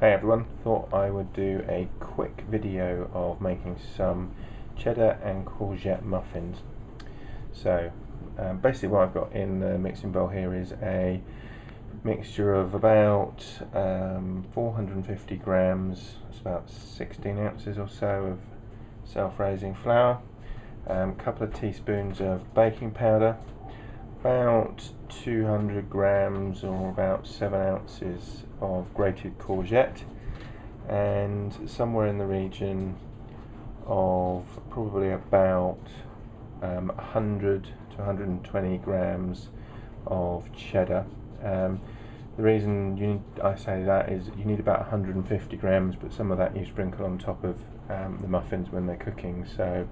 Hey everyone, thought I would do a quick video of making some cheddar and courgette muffins. So basically what I've got in the mixing bowl here is a mixture of about 450 grams, it's about 16 ounces or so of self-raising flour, a couple of teaspoons of baking powder, about 200 grams or about 7 ounces of grated courgette, and somewhere in the region of probably about 100 to 120 grams of cheddar. The reason I say that is you need about 150 grams, but some of that you sprinkle on top of the muffins when they're cooking, so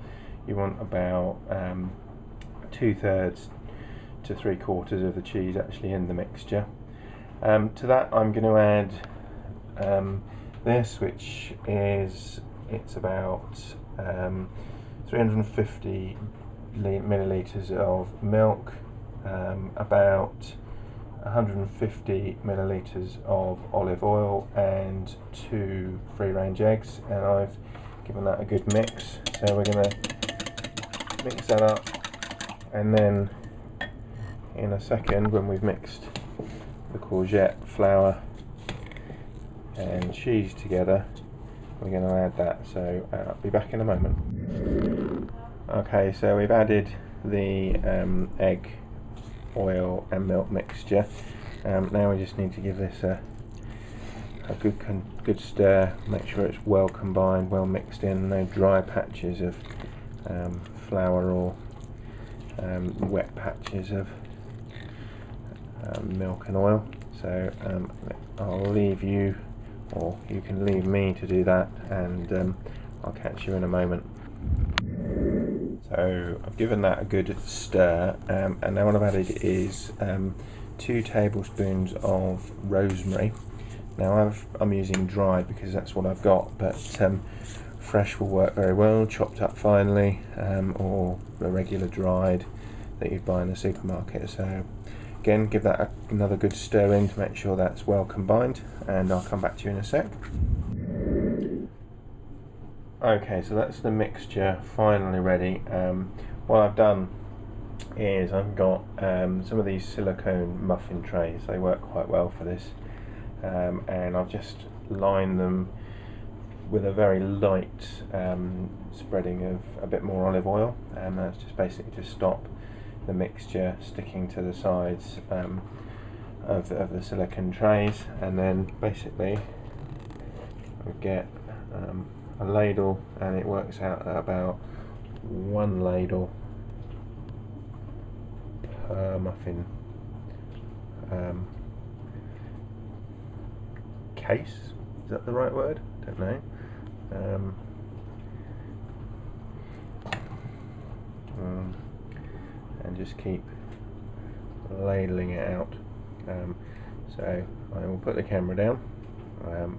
you want about 2/3 to 3/4 of the cheese actually in the mixture. To that I'm going to add this, which is, it's about 350 milliliters of milk, about 150 milliliters of olive oil, and 2 free-range eggs, and I've given that a good mix. So we're going to mix that up, and then in a second, when we've mixed the courgette, flour and cheese together, we're going to add that. So I'll be back in a moment. Okay, so we've added the egg, oil and milk mixture. Now we just need to give this a good stir, make sure it's well combined, well mixed in, no dry patches of flour or wet patches of milk and oil. So I'll leave you, or you can leave me to do that, and I'll catch you in a moment. So I've given that a good stir, and now what I've added is 2 tablespoons of rosemary. Now I'm using dried because that's what I've got, but fresh will work very well, chopped up finely, or the regular dried that you'd buy in the supermarket. So again, give that another good stir in to make sure that's well combined, and I'll come back to you in a sec. Okay, so that's the mixture finally ready. What I've done is I've got some of these silicone muffin trays. They work quite well for this, and I've just lined them with a very light spreading of a bit more olive oil, and that's just basically to stop the mixture sticking to the sides of the silicone trays. And then basically we get a ladle, and it works out at about 1 ladle per muffin case. Is that the right word? Don't know. And just keep ladling it out. So I will put the camera down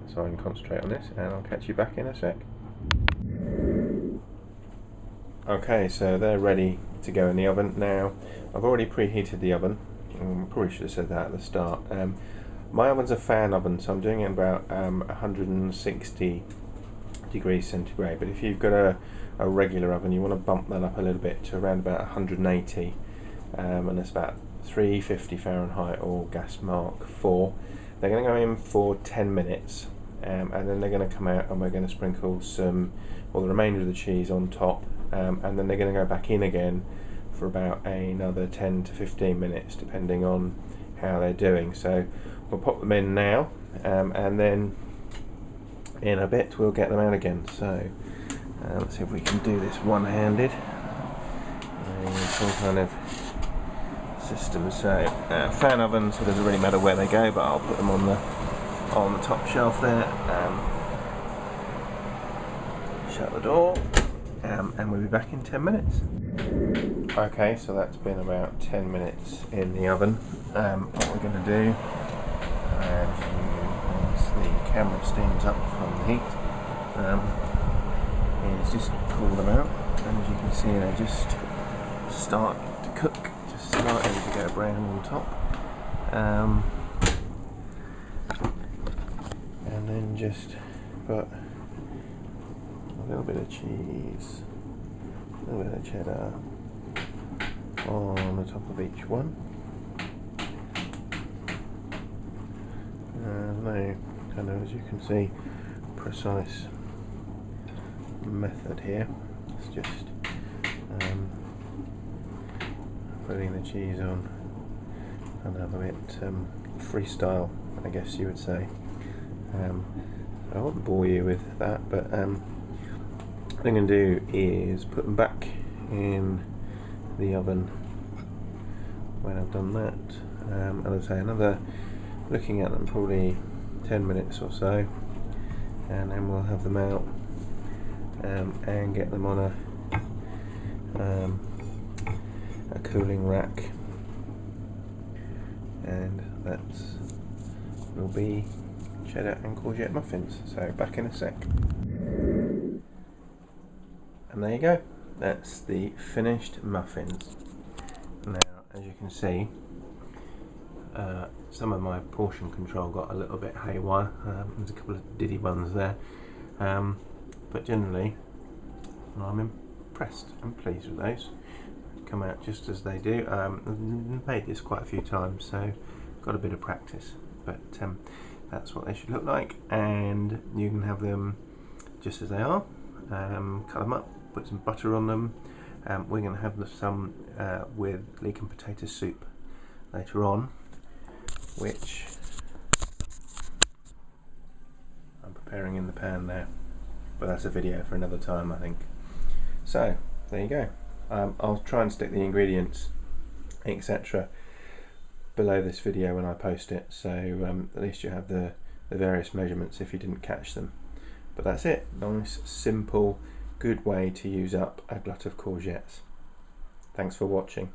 so I can concentrate on this, and I'll catch you back in a sec. Okay, so they're ready to go in the oven. Now I've already preheated the oven. Probably should have said that at the start. My oven's a fan oven, so I'm doing it about 160 degrees centigrade, but if you've got a regular oven, you want to bump that up a little bit to around about 180, and it's about 350 Fahrenheit or gas mark 4. They're going to go in for 10 minutes, and then they're going to come out, and we're going to sprinkle the remainder of the cheese on top, and then they're going to go back in again for about another 10 to 15 minutes depending on how they're doing. So we'll pop them in now, and then in a bit we'll get them out again. So let's see if we can do this one-handed. Some kind of system. So fan oven, so it doesn't really matter where they go, but I'll put them on the top shelf there. Shut the door, and we'll be back in 10 minutes. Okay, so that's been about 10 minutes in the oven. What we're going to do, once the camera steams up from the heat, is just pull them out, and as you can see they just start to cook, just starting to go brown on top. And and then just put a little bit of cheese, a little bit of cheddar on the top of each one. No kind of, as you can see, precise method here. It's just putting the cheese on another bit freestyle, I guess you would say. I won't bore you with that, but what I'm going to do is put them back in the oven when I've done that. As I say, another, looking at them, probably 10 minutes or so, and then we'll have them out and get them on a cooling rack, and that will be cheddar and courgette muffins. So back in a sec. And there you go, that's the finished muffins. Now, as you can see, some of my portion control got a little bit haywire. There's a couple of diddy ones there, but generally I'm impressed and pleased with those. Come out just as they do. I've made this quite a few times, so got a bit of practice, but that's what they should look like, and you can have them just as they are. Cut them up, put some butter on them. We're going to have some with leek and potato soup later on, which I'm preparing in the pan now, but that's a video for another time, I think. So there you go. I'll try and stick the ingredients, etc., below this video when I post it, so at least you have the various measurements if you didn't catch them. But that's it. Nice, simple, good way to use up a glut of courgettes. Thanks for watching.